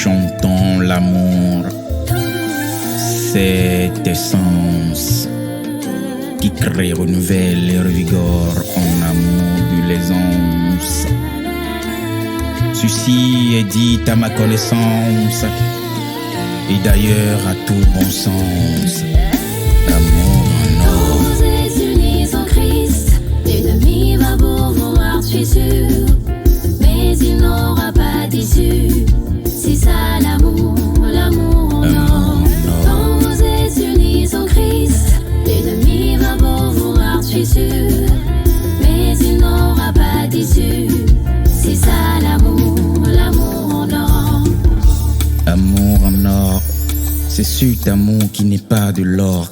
chantons l'amour, cette essence qui crée, renouvelle et revigore en amour de l'aisance. Ceci est dit à ma connaissance et d'ailleurs à tout bon sens. L'amour en or. Quand vous êtes unis en Christ, l'ennemi va vous voir, je suis sûr, mais il n'aura pas d'issue. C'est ça l'amour, l'amour en or. Quand vous êtes unis en Christ, l'ennemi va vous voir, je suis sûr, mais il n'aura pas d'issue. C'est ça l'amour, l'amour en or. Amour en or, c'est cet amour qui n'est pas de l'or.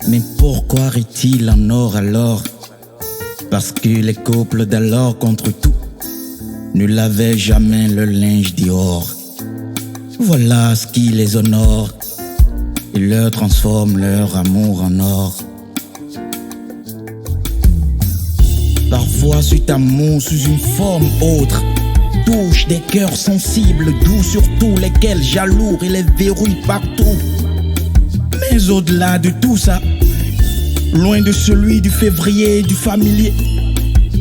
Mais pourquoi est-il en or alors? Parce que les couples d'alors contre tout ne lavaient jamais le linge dehors. Voilà ce qui les honore et leur transforme leur amour en or. Parfois cet amour sous une forme autre touche des cœurs sensibles, doux sur tous lesquels jaloux et les verrouille partout. Mais au-delà de tout ça, loin de celui du février et du familier,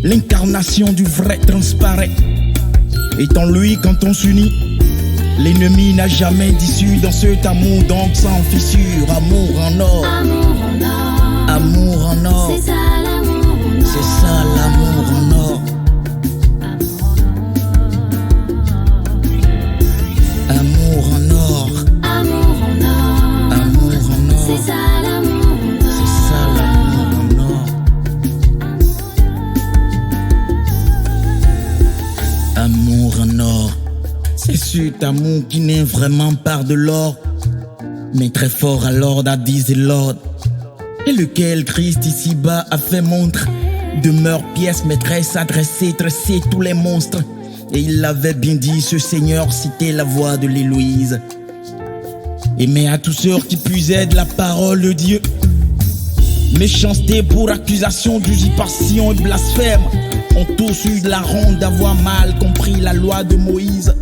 l'incarnation du vrai transparaît. Et en lui, quand on s'unit, l'ennemi n'a jamais d'issue dans cet amour, donc sans fissure. Amour en or, Amour en or, amour en or, c'est ça l'amour en or. c'est ça l'amour en or. Amour en or, Amour en or, amour en or, c'est ça l'amour en or. c'est ça l'amour en or. Amour en or, c'est cet amour qui n'est vraiment pas de l'or, mais très fort à l'ordre à disait l'ordre, et lequel Christ ici-bas a fait montre, demeure pièce maîtresse adressée, tresser tous les monstres. Et il l'avait bien dit, ce Seigneur citait la voix de l'Héloïse. Aimer à tous ceux qui puisaient de la parole de Dieu. Méchanceté pour accusation d'usurpation et blasphème ont tous eu de la honte d'avoir mal compris la loi de Moïse.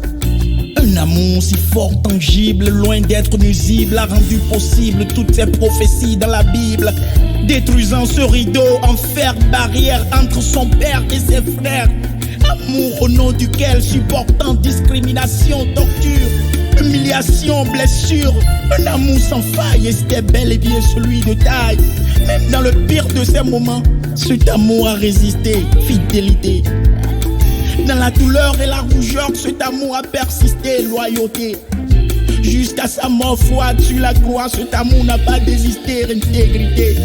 Un amour si fort, tangible, loin d'être nuisible, a rendu possible toutes ces prophéties dans la Bible, détruisant ce rideau en fer barrière entre son père et ses frères. Amour au nom duquel, supportant discrimination, torture, humiliation, blessure, un amour sans faille, et c'était bel et bien celui de taille. Même dans le pire de ces moments, cet amour a résisté, fidélité. Dans la douleur et la rougeur, cet amour a persisté, loyauté. Jusqu'à sa mort froide sur la croix, cet amour n'a pas désisté, intégrité.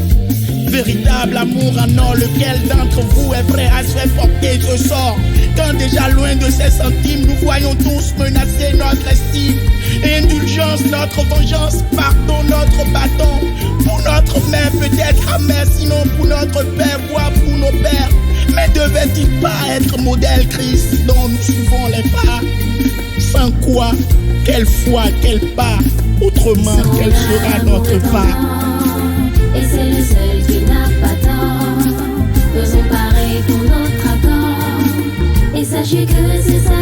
Véritable amour en or, lequel d'entre vous est prêt à se faire porter ce sort? Quand déjà loin de ses centimes, nous voyons tous menacer notre estime. Indulgence, notre vengeance, pardon, notre bâton. Pour notre mère peut-être amer, sinon pour notre père, voire pour nos pères. Mais devait-il pas être modèle Christ dont nous suivons les pas? Sans quoi, quelle foi, quel pas? Autrement, quel sera notre pas? Et c'est le seul qui n'a pas tort. Faisons pareil pour notre accord. Et sachez que c'est ça